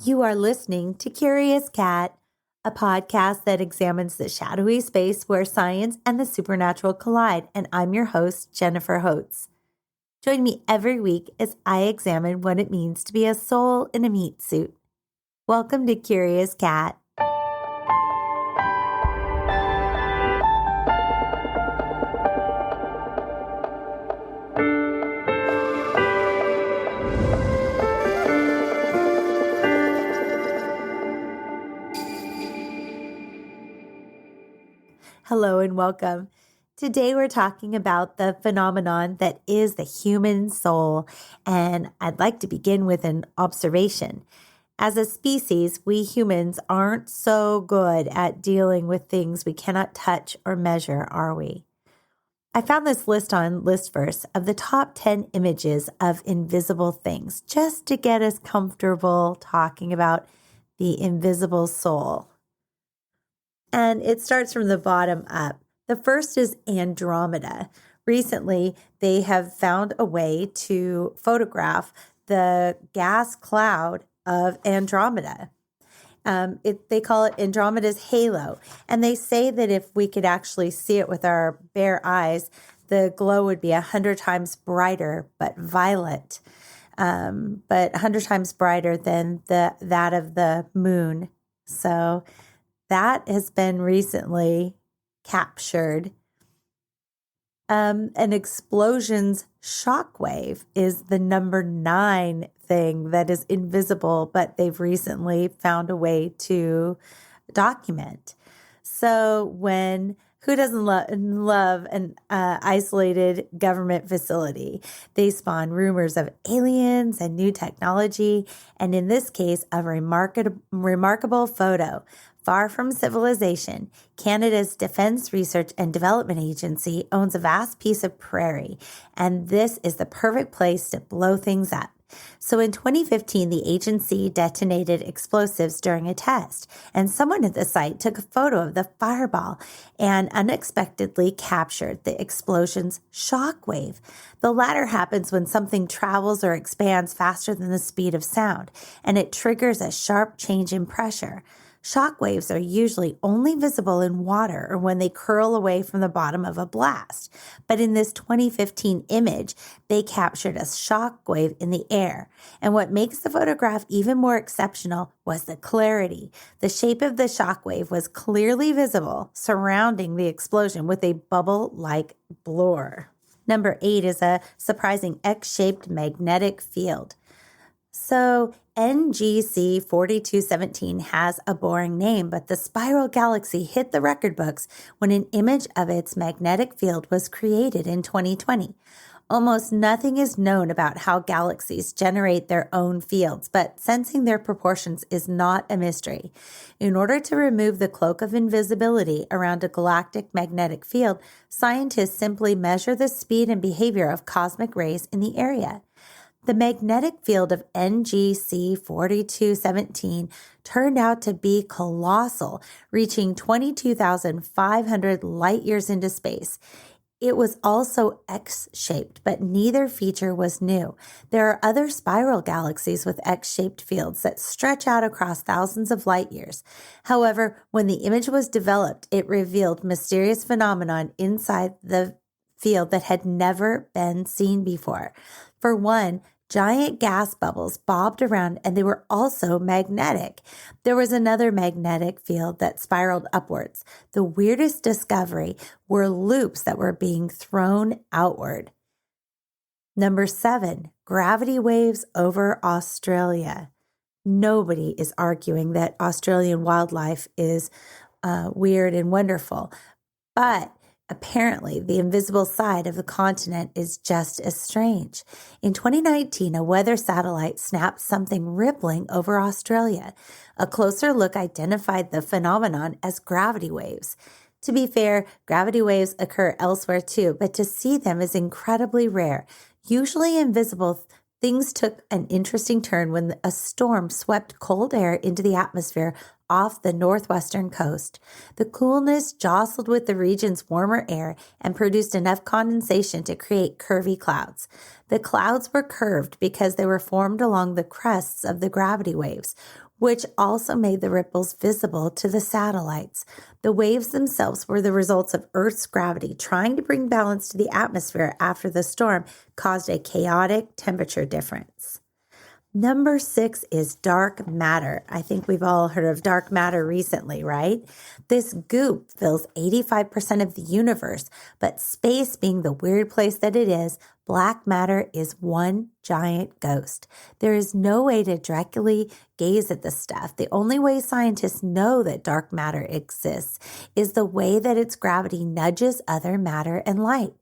You are listening to Curious Cat, a podcast that examines the shadowy space where science and the supernatural collide, and I'm your host, Jennifer Holtz. Join me every week as I examine what it means to be a soul in a meat suit. Welcome to Curious Cat. Hello and welcome. Today we're talking about the phenomenon that is the human soul, and I'd like to begin with an observation. As a species, we humans aren't so good at dealing with things we cannot touch or measure, are we? I found this list on Listverse of the top 10 images of invisible things, just to get us comfortable talking about the invisible soul. And it starts from the bottom up. The first is Andromeda. Recently, they have found a way to photograph the gas cloud of Andromeda. They call it Andromeda's halo. And they say that if we could actually see it with our bare eyes, the glow would be 100 times brighter, but violet, but 100 times brighter than that of the moon. So that has been recently captured. An explosion's shockwave is the number 9 thing that is invisible, but they've recently found a way to document. So who doesn't love an isolated government facility? They spawn rumors of aliens and new technology, and in this case, a remarkable photo. Far from civilization, Canada's Defense Research and Development Agency owns a vast piece of prairie, and this is the perfect place to blow things up. So in 2015, the agency detonated explosives during a test, and someone at the site took a photo of the fireball and unexpectedly captured the explosion's shockwave. The latter happens when something travels or expands faster than the speed of sound, and it triggers a sharp change in pressure. Shockwaves are usually only visible in water or when they curl away from the bottom of a blast. But in this 2015 image, they captured a shockwave in the air. And what makes the photograph even more exceptional was the clarity. The shape of the shockwave was clearly visible, surrounding the explosion with a bubble-like blur. Number 8 is a surprising X-shaped magnetic field. So NGC 4217 has a boring name, but the spiral galaxy hit the record books when an image of its magnetic field was created in 2020. Almost nothing is known about how galaxies generate their own fields, but sensing their proportions is not a mystery. In order to remove the cloak of invisibility around a galactic magnetic field, scientists simply measure the speed and behavior of cosmic rays in the area. The magnetic field of NGC 4217 turned out to be colossal, reaching 22,500 light years into space. It was also X-shaped, but neither feature was new. There are other spiral galaxies with X-shaped fields that stretch out across thousands of light years. However, when the image was developed, it revealed mysterious phenomenon inside the field that had never been seen before. For one, giant gas bubbles bobbed around, and they were also magnetic. There was another magnetic field that spiraled upwards. The weirdest discovery were loops that were being thrown outward. Number 7, gravity waves over Australia. Nobody is arguing that Australian wildlife is weird and wonderful, but apparently, the invisible side of the continent is just as strange. In 2019, a weather satellite snapped something rippling over Australia. A closer look identified the phenomenon as gravity waves. To be fair, gravity waves occur elsewhere too, but to see them is incredibly rare. Usually invisible, things took an interesting turn when a storm swept cold air into the atmosphere off the northwestern coast. The coolness jostled with the region's warmer air and produced enough condensation to create curvy clouds. The clouds were curved because they were formed along the crests of the gravity waves. which also made the ripples visible to the satellites. The waves themselves were the results of Earth's gravity trying to bring balance to the atmosphere after the storm caused a chaotic temperature difference. Number 6 is dark matter. I think we've all heard of dark matter recently, right? This goop fills 85% of the universe, but space being the weird place that it is, black matter is one giant ghost. There is no way to directly gaze at the stuff. The only way scientists know that dark matter exists is the way that its gravity nudges other matter and light.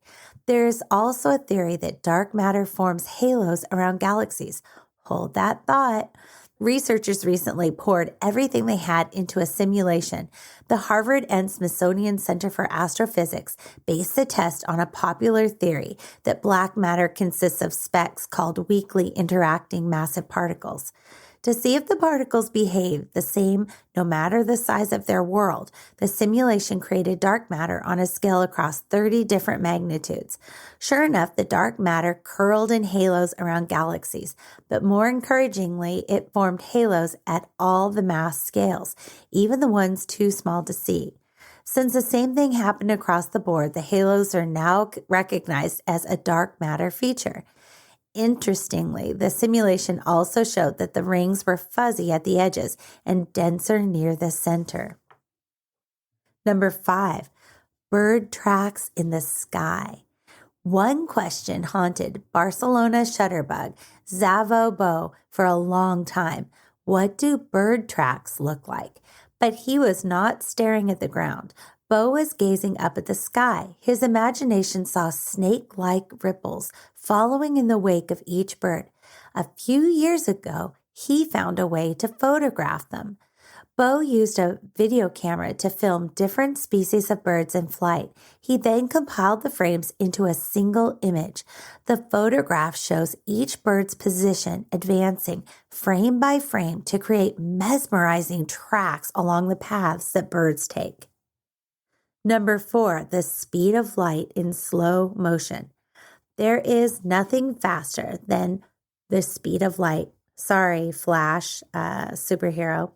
There is also a theory that dark matter forms halos around galaxies. Hold that thought. Researchers recently poured everything they had into a simulation. The Harvard and Smithsonian Center for Astrophysics based the test on a popular theory that black matter consists of specks called weakly interacting massive particles. To see if the particles behave the same no matter the size of their world, the simulation created dark matter on a scale across 30 different magnitudes. Sure enough, the dark matter curled in halos around galaxies, but more encouragingly, it formed halos at all the mass scales, even the ones too small to see. Since the same thing happened across the board, the halos are now recognized as a dark matter feature. Interestingly, the simulation also showed that the rings were fuzzy at the edges and denser near the center. Number 5, bird tracks in the sky. One question haunted Barcelona shutterbug Zavo Bo for a long time. What do bird tracks look like? But he was not staring at the ground. Bo was gazing up at the sky. His imagination saw snake-like ripples following in the wake of each bird. A few years ago, he found a way to photograph them. Bo used a video camera to film different species of birds in flight. He then compiled the frames into a single image. The photograph shows each bird's position advancing frame by frame to create mesmerizing tracks along the paths that birds take. Number 4, the speed of light in slow motion. There is nothing faster than the speed of light. Sorry, Flash, superhero.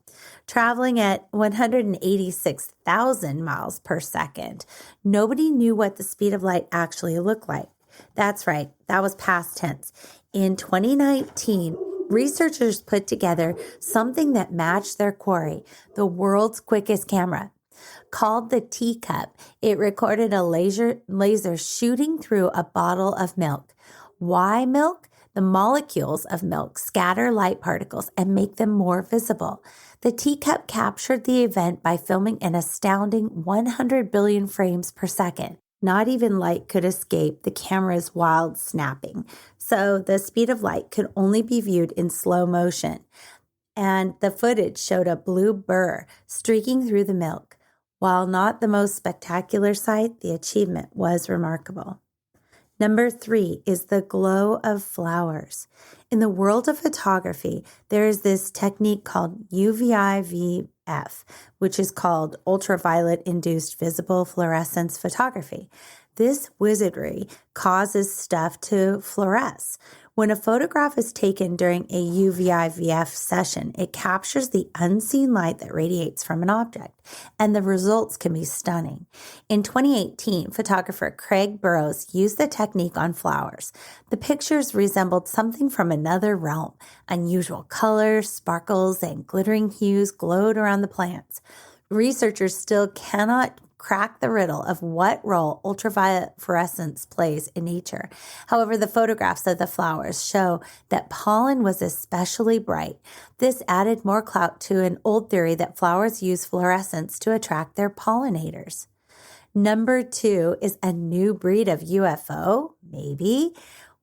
Traveling at 186,000 miles per second. Nobody knew what the speed of light actually looked like. That's right, that was past tense. In 2019, researchers put together something that matched their quarry, the world's quickest camera. Called the teacup, it recorded a laser shooting through a bottle of milk. Why milk? The molecules of milk scatter light particles and make them more visible. The teacup captured the event by filming an astounding 100 billion frames per second. Not even light could escape the camera's wild snapping. So the speed of light could only be viewed in slow motion. And the footage showed a blue burr streaking through the milk. While not the most spectacular sight, the achievement was remarkable. Number 3 is the glow of flowers. In the world of photography, there is this technique called UVIVF, which is called ultraviolet-induced visible fluorescence photography. This wizardry causes stuff to fluoresce. When a photograph is taken during a UVIVF session, it captures the unseen light that radiates from an object, and the results can be stunning. In 2018, photographer Craig Burrows used the technique on flowers. The pictures resembled something from another realm. Unusual colors, sparkles, and glittering hues glowed around the plants. Researchers still cannot crack the riddle of what role ultraviolet fluorescence plays in nature. However, the photographs of the flowers show that pollen was especially bright. This added more clout to an old theory that flowers use fluorescence to attract their pollinators. Number 2 is a new breed of UFO, maybe.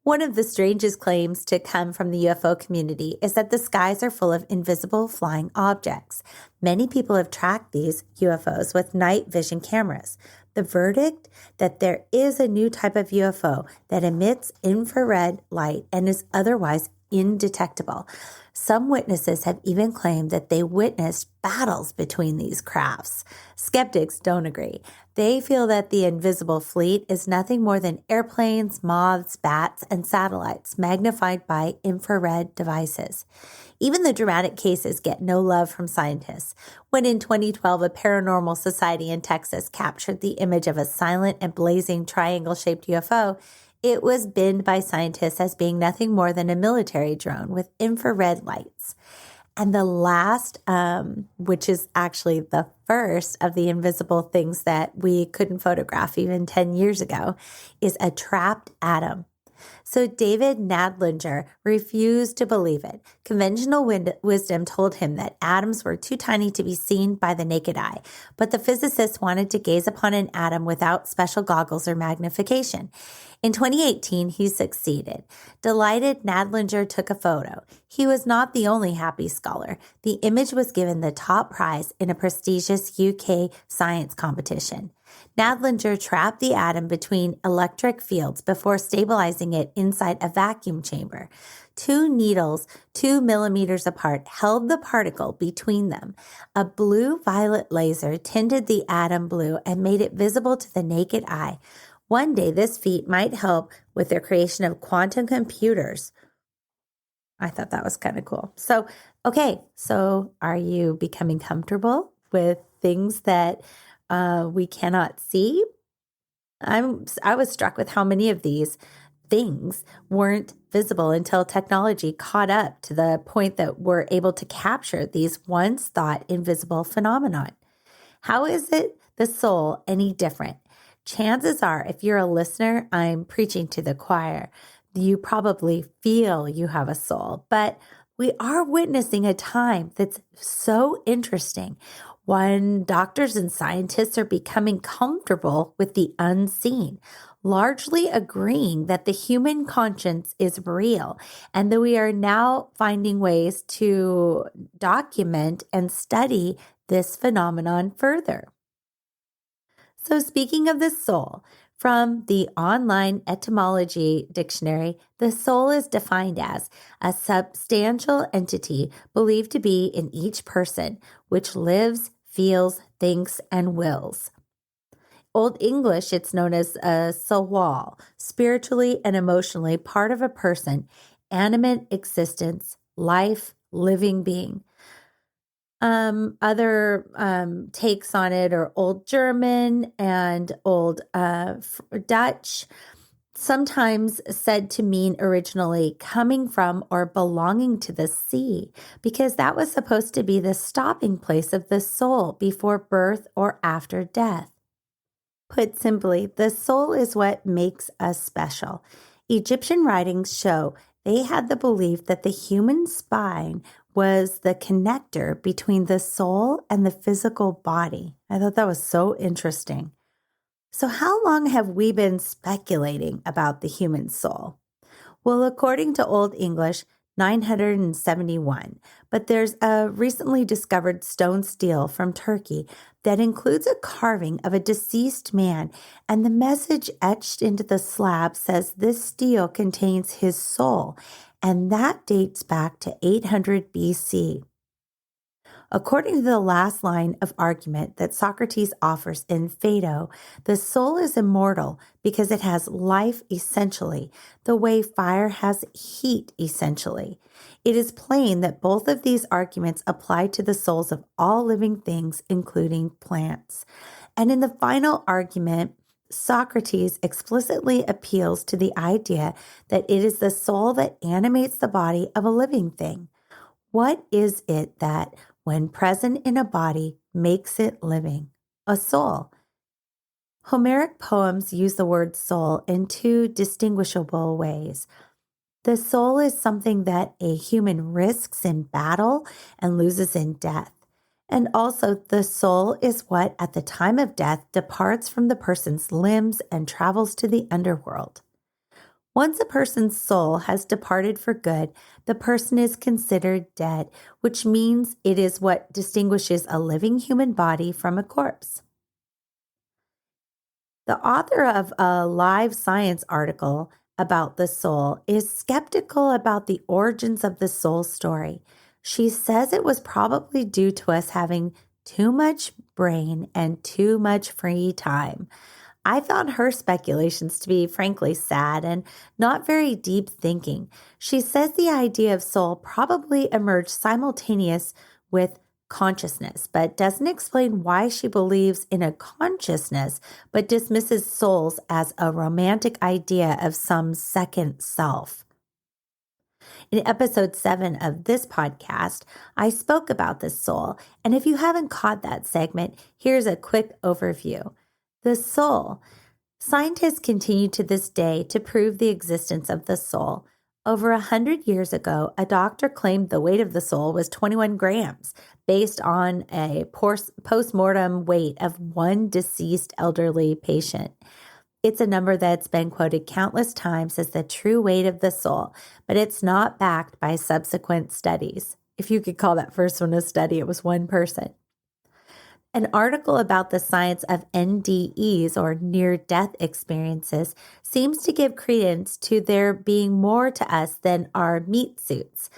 One of the strangest claims to come from the UFO community is that the skies are full of invisible flying objects. Many people have tracked these UFOs with night vision cameras. The verdict? That there is a new type of UFO that emits infrared light and is otherwise indetectable. Some witnesses have even claimed that they witnessed battles between these crafts. Skeptics don't agree. They feel that the invisible fleet is nothing more than airplanes, moths, bats, and satellites magnified by infrared devices. Even the dramatic cases get no love from scientists. When in 2012, a paranormal society in Texas captured the image of a silent and blazing triangle-shaped UFO, it was binned by scientists as being nothing more than a military drone with infrared lights. And the last, which is actually the first of the invisible things that we couldn't photograph even 10 years ago, is a trapped atom. So David Nadlinger refused to believe it. Conventional wisdom told him that atoms were too tiny to be seen by the naked eye, but the physicists wanted to gaze upon an atom without special goggles or magnification. In 2018, he succeeded. Delighted, Nadlinger took a photo. He was not the only happy scholar. The image was given the top prize in a prestigious UK science competition. Nadlinger trapped the atom between electric fields before stabilizing it inside a vacuum chamber. Two needles 2 millimeters apart held the particle between them. A blue-violet laser tinted the atom blue and made it visible to the naked eye. One day, this feat might help with the creation of quantum computers. I thought that was kind of cool. So are you becoming comfortable with things that we cannot see? I was struck with how many of these things weren't visible until technology caught up to the point that we're able to capture these once thought invisible phenomenon. How is it the soul any different? Chances are, if you're a listener, I'm preaching to the choir. You probably feel you have a soul, but we are witnessing a time that's so interesting when doctors and scientists are becoming comfortable with the unseen, largely agreeing that the human conscience is real, and that we are now finding ways to document and study this phenomenon further. So speaking of the soul, from the online etymology dictionary, the soul is defined as a substantial entity believed to be in each person, which lives, feels, thinks, and wills. Old English, it's known as a soul, spiritually and emotionally part of a person, animate existence, life, living being. Other takes on it are Old German and Old Dutch, sometimes said to mean originally coming from or belonging to the sea, because that was supposed to be the stopping place of the soul before birth or after death. Put simply, the soul is what makes us special. Egyptian writings show they had the belief that the human spine was the connector between the soul and the physical body. I thought that was so interesting. So how long have we been speculating about the human soul? Well, according to Old English, 971, but there's a recently discovered stone stele from Turkey that includes a carving of a deceased man, and the message etched into the slab says this stele contains his soul, and that dates back to 800 BC. According to the last line of argument that Socrates offers in Phaedo, the soul is immortal because it has life essentially, the way fire has heat essentially. It is plain that both of these arguments apply to the souls of all living things, including plants. And in the final argument, Socrates explicitly appeals to the idea that it is the soul that animates the body of a living thing. What is it that, when present in a body, makes it living? A soul. Homeric poems use the word soul in two distinguishable ways. The soul is something that a human risks in battle and loses in death. And also, the soul is what, at the time of death, departs from the person's limbs and travels to the underworld. Once a person's soul has departed for good, the person is considered dead, which means it is what distinguishes a living human body from a corpse. The author of a Live Science article about the soul, is skeptical about the origins of the soul story. She says it was probably due to us having too much brain and too much free time. I found her speculations to be frankly sad and not very deep thinking. She says the idea of soul probably emerged simultaneous with consciousness, but doesn't explain why she believes in a consciousness, but dismisses souls as a romantic idea of some second self. In episode 7 of this podcast, I spoke about the soul, and if you haven't caught that segment, here's a quick overview. The soul. Scientists continue to this day to prove the existence of the soul. Over 100 years ago, a doctor claimed the weight of the soul was 21 grams, based on a post-mortem weight of one deceased elderly patient. It's a number that's been quoted countless times as the true weight of the soul, but it's not backed by subsequent studies. If you could call that first one a study, it was one person. An article about the science of NDEs, or near-death experiences, seems to give credence to there being more to us than our meat suits.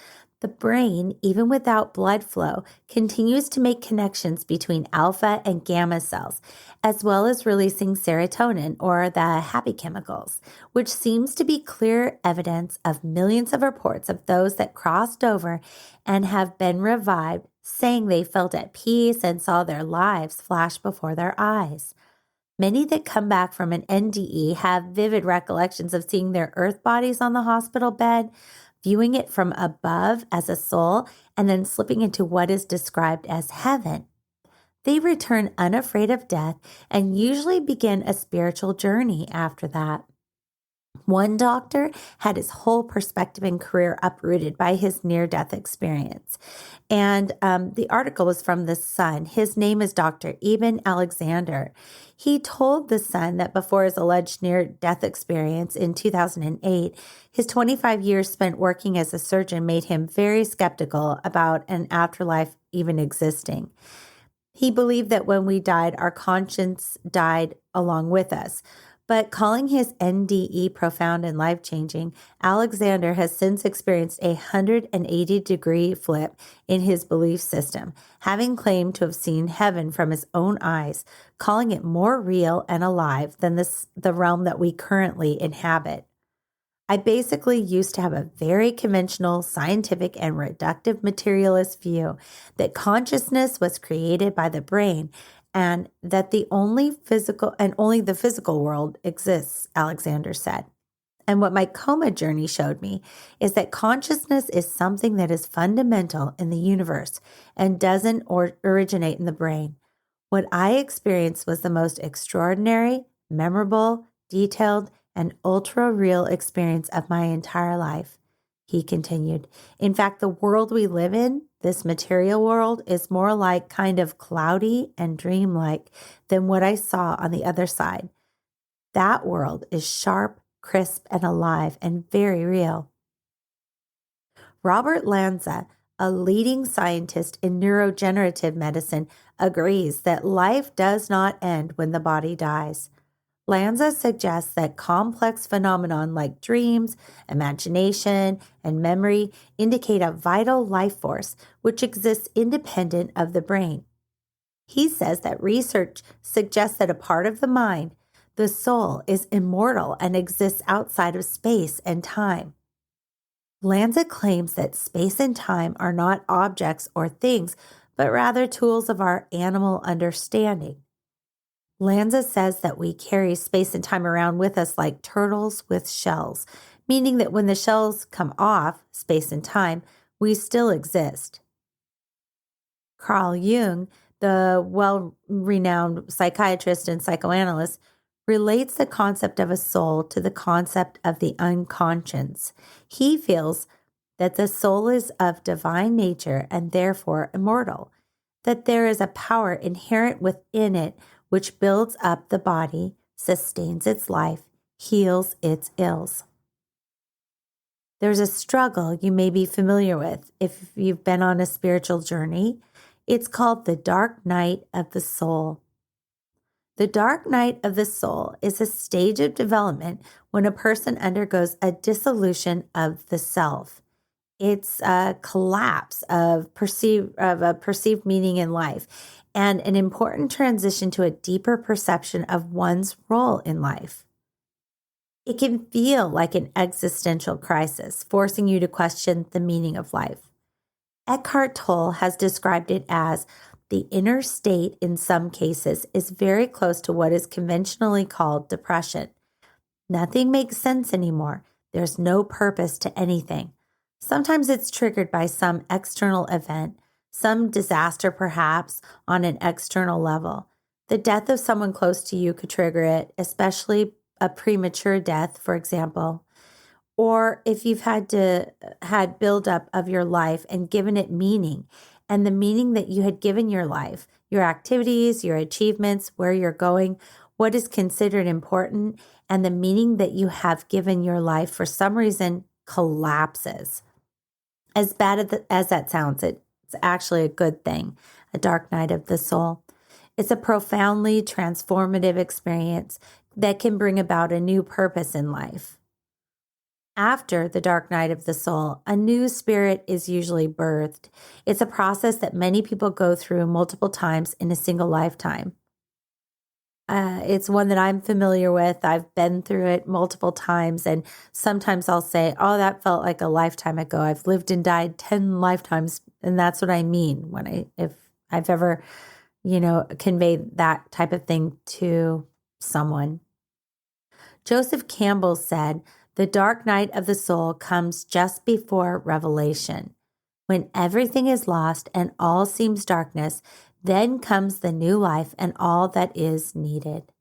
The brain, even without blood flow, continues to make connections between alpha and gamma cells, as well as releasing serotonin, or the happy chemicals, which seems to be clear evidence of millions of reports of those that crossed over and have been revived, saying they felt at peace and saw their lives flash before their eyes. Many that come back from an NDE have vivid recollections of seeing their earth bodies on the hospital bed, viewing it from above as a soul, and then slipping into what is described as heaven. They return unafraid of death and usually begin a spiritual journey after that. One doctor had his whole perspective and career uprooted by his near-death experience. And the article was from The Sun. His name is Dr. Eben Alexander. He told The Sun that before his alleged near-death experience in 2008, his 25 years spent working as a surgeon made him very skeptical about an afterlife even existing. He believed that when we died, our conscience died along with us. But calling his NDE profound and life-changing, Alexander has since experienced a 180-degree flip in his belief system, having claimed to have seen heaven from his own eyes, calling it more real and alive than the realm that we currently inhabit. I basically used to have a very conventional, scientific, and reductive materialist view that consciousness was created by the brain and that only the physical world exists, Alexander said. And what my coma journey showed me is that consciousness is something that is fundamental in the universe and doesn't originate in the brain. What I experienced was the most extraordinary, memorable, detailed, and ultra-real experience of my entire life, he continued. In fact, the world we live in, this material world, is more like kind of cloudy and dreamlike than what I saw on the other side. That world is sharp, crisp, and alive, and very real. Robert Lanza, a leading scientist in neurodegenerative medicine, agrees that life does not end when the body dies. Lanza suggests that complex phenomena like dreams, imagination, and memory indicate a vital life force which exists independent of the brain. He says that research suggests that a part of the mind, the soul, is immortal and exists outside of space and time. Lanza claims that space and time are not objects or things, but rather tools of our animal understanding. Lanza says that we carry space and time around with us like turtles with shells, meaning that when the shells come off, space and time, we still exist. Carl Jung, the well-renowned psychiatrist and psychoanalyst, relates the concept of a soul to the concept of the unconscious. He feels that the soul is of divine nature and therefore immortal, that there is a power inherent within it which builds up the body, sustains its life, heals its ills. There's a struggle you may be familiar with if you've been on a spiritual journey. It's called the dark night of the soul. The dark night of the soul is a stage of development when a person undergoes a dissolution of the self. It's a collapse of a perceived meaning in life and an important transition to a deeper perception of one's role in life. It can feel like an existential crisis, forcing you to question the meaning of life. Eckhart Tolle has described it as the inner state in some cases is very close to what is conventionally called depression. Nothing makes sense anymore. There's no purpose to anything. Sometimes it's triggered by some external event, some disaster perhaps on an external level. The death of someone close to you could trigger it, especially a premature death, for example. Or if you've had buildup of your life and given it meaning, and the meaning that you had given your life, your activities, your achievements, where you're going, what is considered important, and the meaning that you have given your life for some reason collapses. As bad as that sounds, it's actually a good thing, a dark night of the soul. It's a profoundly transformative experience that can bring about a new purpose in life. After the dark night of the soul, a new spirit is usually birthed. It's a process that many people go through multiple times in a single lifetime. It's one that I'm familiar with. I've been through it multiple times, and sometimes I'll say, oh, that felt like a lifetime ago. I've lived and died 10 lifetimes, and that's what I mean if I've ever, conveyed that type of thing to someone. Joseph Campbell said, the dark night of the soul comes just before revelation. When everything is lost and all seems darkness, then comes the new life and all that is needed.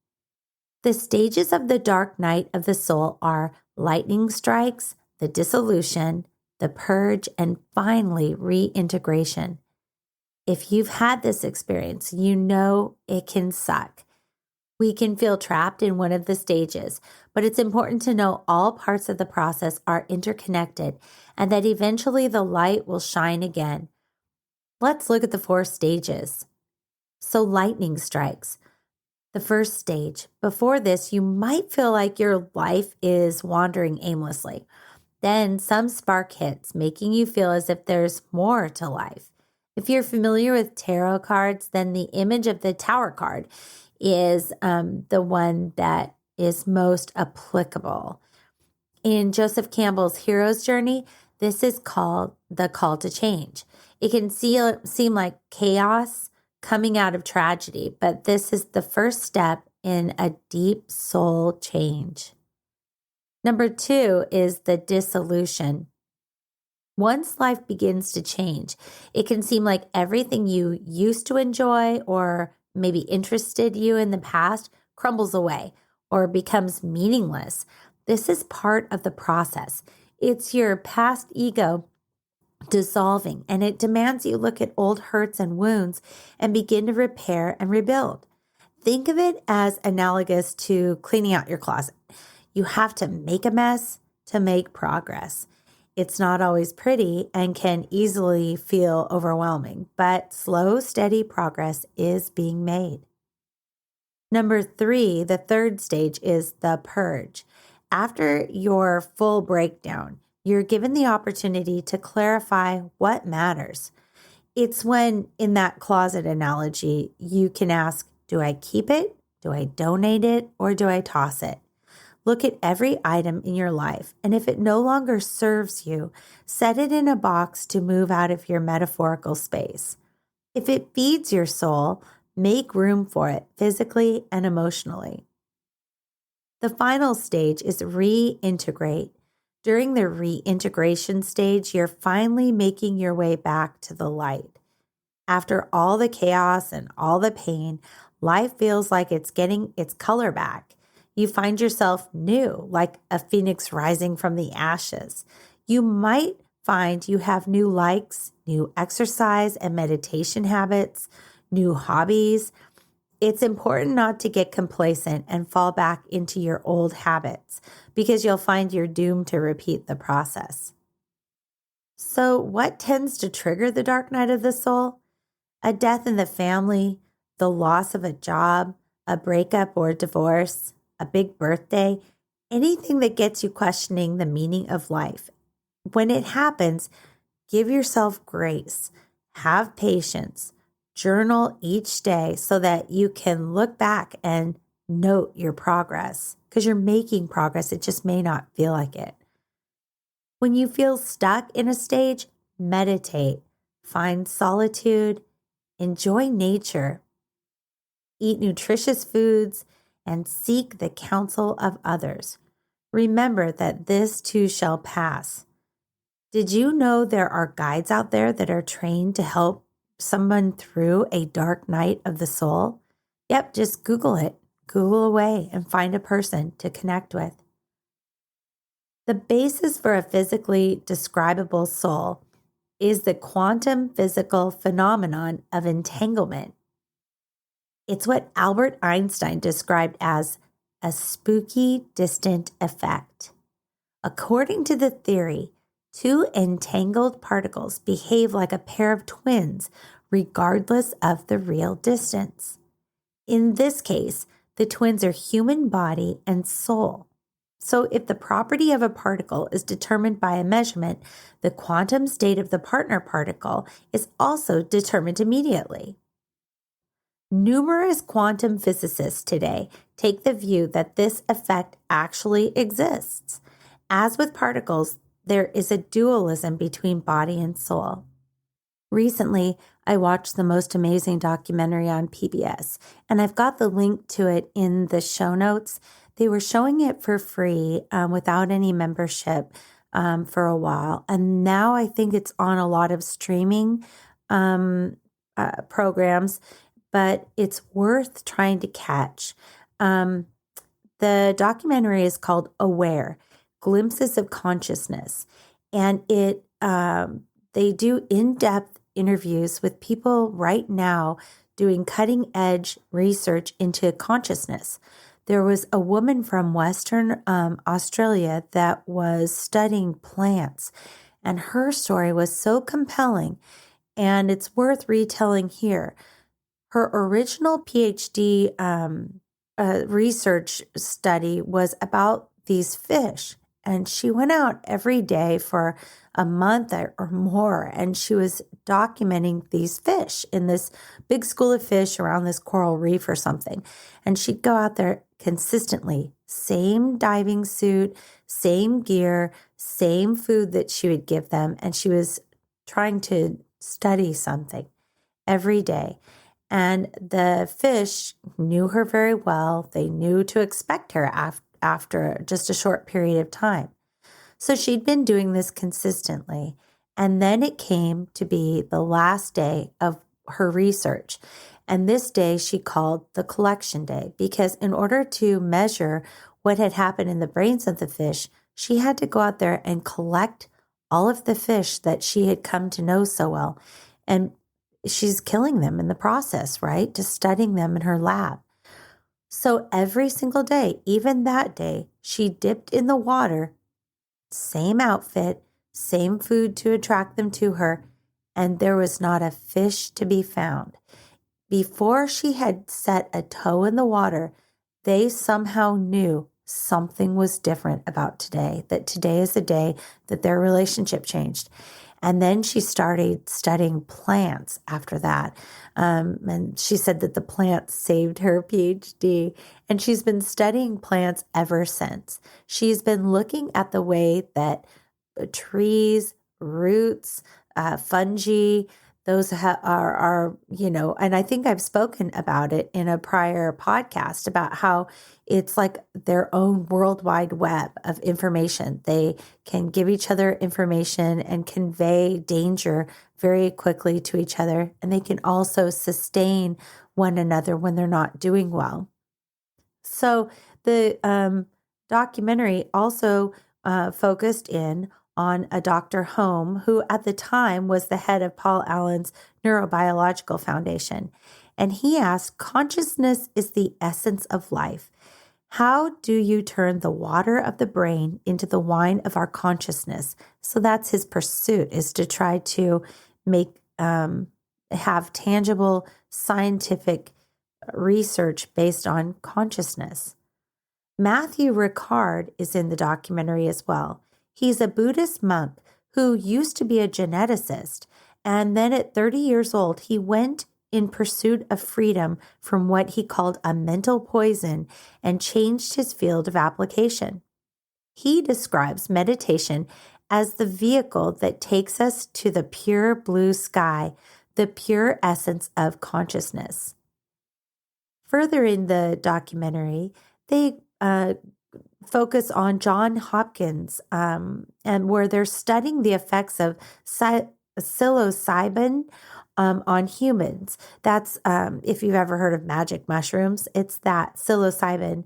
The stages of the dark night of the soul are lightning strikes, the dissolution, the purge, and finally reintegration. If you've had this experience, you know it can suck. We can feel trapped in one of the stages, but it's important to know all parts of the process are interconnected and that eventually the light will shine again. Let's look at the 4 stages. So lightning strikes. The first stage. Before this, you might feel like your life is wandering aimlessly. Then some spark hits, making you feel as if there's more to life. If you're familiar with tarot cards, then the image of the Tower card is the one that is most applicable. In Joseph Campbell's Hero's Journey, this is called the call to change. It can seem like chaos coming out of tragedy, but this is the first step in a deep soul change. Number 2 is the dissolution. Once life begins to change, it can seem like everything you used to enjoy or maybe interested you in the past crumbles away or becomes meaningless. This is part of the process. It's your past ego dissolving, and it demands you look at old hurts and wounds and begin to repair and rebuild. Think of it as analogous to cleaning out your closet. You have to make a mess to make progress. It's not always pretty and can easily feel overwhelming, but slow, steady progress is being made. Number 3, the third stage, is the purge. After your full breakdown, you're given the opportunity to clarify what matters. It's when, in that closet analogy, you can ask, do I keep it? Do I donate it? Or do I toss it? Look at every item in your life, and if it no longer serves you, set it in a box to move out of your metaphorical space. If it feeds your soul, make room for it physically and emotionally. The final stage is reintegrate. During the reintegration stage, you're finally making your way back to the light. After all the chaos and all the pain, life feels like it's getting its color back. You find yourself new, like a phoenix rising from the ashes. You might find you have new likes, new exercise and meditation habits, new hobbies. It's important not to get complacent and fall back into your old habits because you'll find you're doomed to repeat the process. So, what tends to trigger the dark night of the soul? A death in the family, the loss of a job, a breakup or divorce, a big birthday, anything that gets you questioning the meaning of life. When it happens, give yourself grace, have patience, journal each day so that you can look back and note your progress because you're making progress. It just may not feel like it. When you feel stuck in a stage, meditate, find solitude, enjoy nature, eat nutritious foods, and seek the counsel of others. Remember that this too shall pass. Did you know there are guides out there that are trained to help someone through a dark night of the soul? Yep, just Google it. Google away and find a person to connect with. The basis for a physically describable soul is the quantum physical phenomenon of entanglement. It's what Albert Einstein described as a spooky, distant effect. According to the theory, two entangled particles behave like a pair of twins, regardless of the real distance. In this case, the twins are human body and soul. So if the property of a particle is determined by a measurement, the quantum state of the partner particle is also determined immediately. Numerous quantum physicists today take the view that this effect actually exists. As with particles, there is a dualism between body and soul. Recently, I watched the most amazing documentary on PBS, and I've got the link to it in the show notes. They were showing it for free without any membership for a while, and now I think it's on a lot of streaming programs, but it's worth trying to catch. The documentary is called Aware, Glimpses of Consciousness, and they do in-depth interviews with people right now doing cutting-edge research into consciousness. There was a woman from Western Australia that was studying plants, and her story was so compelling, and it's worth retelling here. Her original PhD research study was about these fish, and she went out every day for a month or more, and she was documenting these fish in this big school of fish around this coral reef or something. And she'd go out there consistently, same diving suit, same gear, same food that she would give them, and she was trying to study something every day. And the fish knew her very well. They knew to expect her after just a short period of time. So she'd been doing this consistently. And then it came to be the last day of her research. And this day she called the collection day because in order to measure what had happened in the brains of the fish, she had to go out there and collect all of the fish that she had come to know so well. And she's killing them in the process, right? Just studying them in her lab. So every single day, even that day, she dipped in the water, same outfit, same food to attract them to her, and there was not a fish to be found. Before she had set a toe in the water, they somehow knew something was different about today, that today is the day that their relationship changed. And then she started studying plants after that. And she said that the plants saved her PhD. And she's been studying plants ever since. She's been looking at the way that trees, roots, fungi, those are, and I think I've spoken about it in a prior podcast about how it's like their own worldwide web of information. They can give each other information and convey danger very quickly to each other. And they can also sustain one another when they're not doing well. So the documentary also focused in on a Dr. Home, who at the time was the head of Paul Allen's Neurobiological Foundation. And he asked, consciousness is the essence of life. How do you turn the water of the brain into the wine of our consciousness? So that's his pursuit, is to try to make, have tangible scientific research based on consciousness. Matthew Ricard is in the documentary as well. He's a Buddhist monk who used to be a geneticist, and then at 30 years old, he went in pursuit of freedom from what he called a mental poison and changed his field of application. He describes meditation as the vehicle that takes us to the pure blue sky, the pure essence of consciousness. Further in the documentary, they focus on John Hopkins, and where they're studying the effects of psilocybin on humans. That's, if you've ever heard of magic mushrooms, it's that psilocybin.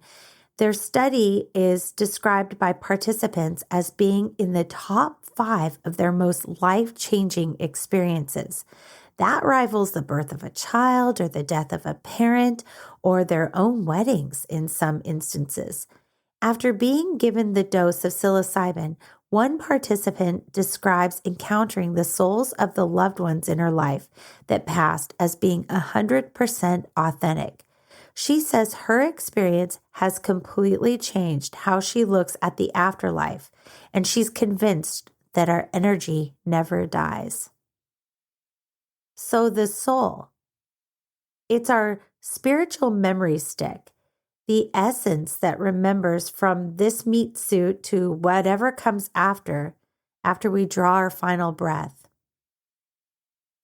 Their study is described by participants as being in the top 5 of their most life-changing experiences. That rivals the birth of a child or the death of a parent or their own weddings in some instances. After being given the dose of psilocybin, one participant describes encountering the souls of the loved ones in her life that passed as being 100% authentic. She says her experience has completely changed how she looks at the afterlife, and she's convinced that our energy never dies. So the soul, it's our spiritual memory stick, the essence that remembers from this meat suit to whatever comes after we draw our final breath.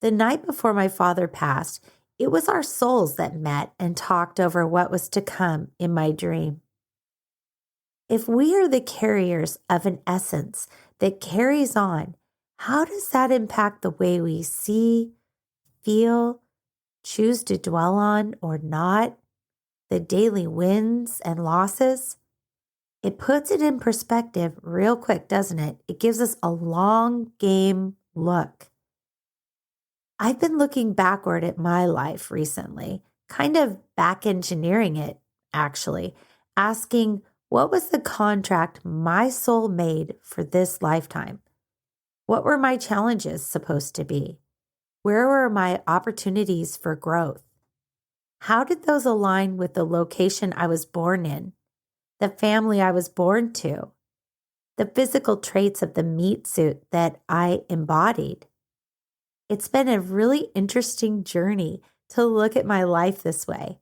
The night before my father passed, it was our souls that met and talked over what was to come in my dream. If we are the carriers of an essence that carries on, how does that impact the way we see, feel, choose to dwell on or not, the daily wins and losses? It puts it in perspective real quick, doesn't it? It gives us a long game look. I've been looking backward at my life recently, kind of back engineering it, actually, asking what was the contract my soul made for this lifetime? What were my challenges supposed to be? Where were my opportunities for growth? How did those align with the location I was born in, the family I was born to, the physical traits of the meat suit that I embodied? It's been a really interesting journey to look at my life this way.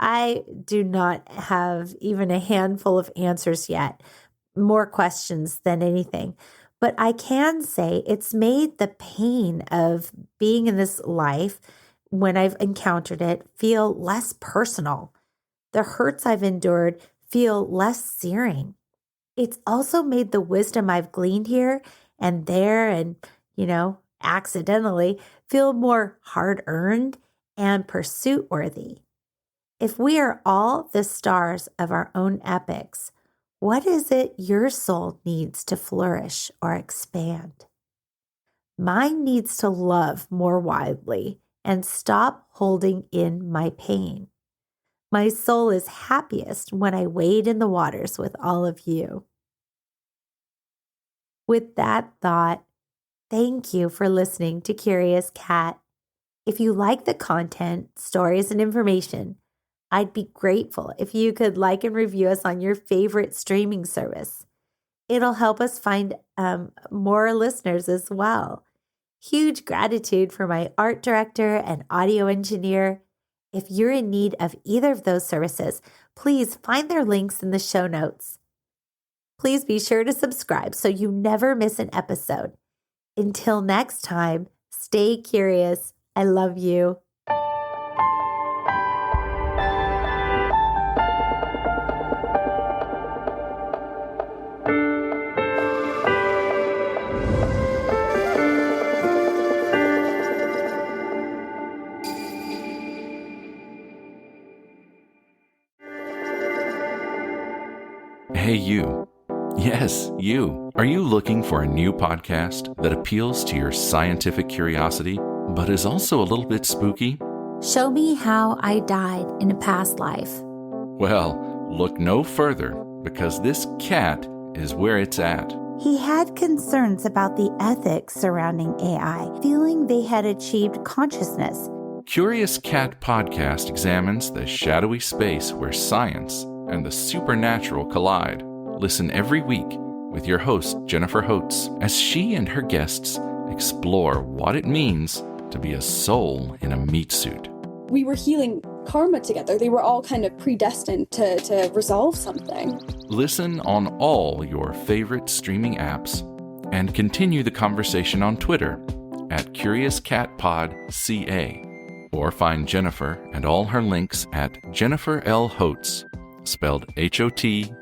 I do not have even a handful of answers yet, more questions than anything. But I can say it's made the pain of being in this life, when I've encountered it, feel less personal. The hurts I've endured feel less searing. It's also made the wisdom I've gleaned here and there and, accidentally feel more hard-earned and pursuit-worthy. If we are all the stars of our own epics, what is it your soul needs to flourish or expand? Mine needs to love more widely and stop holding in my pain. My soul is happiest when I wade in the waters with all of you. With that thought, thank you for listening to Curious Cat. If you like the content, stories, and information, I'd be grateful if you could like and review us on your favorite streaming service. It'll help us find more listeners as well. Huge gratitude for my art director and audio engineer. If you're in need of either of those services, please find their links in the show notes. Please be sure to subscribe so you never miss an episode. Until next time, stay curious. I love you. Hey, you. Yes, you. Are you looking for a new podcast that appeals to your scientific curiosity, but is also a little bit spooky? Show me how I died in a past life. Well, look no further, because this cat is where it's at. He had concerns about the ethics surrounding AI, feeling they had achieved consciousness. Curious Cat Podcast examines the shadowy space where science and the supernatural collide. Listen every week with your host, Jennifer Holtz, as she and her guests explore what it means to be a soul in a meat suit. We were healing karma together. They were all kind of predestined to resolve something. Listen on all your favorite streaming apps and continue the conversation on Twitter at CuriousCatPodCA, or find Jennifer and all her links at Jennifer L. Holtz, spelled HOTES.com.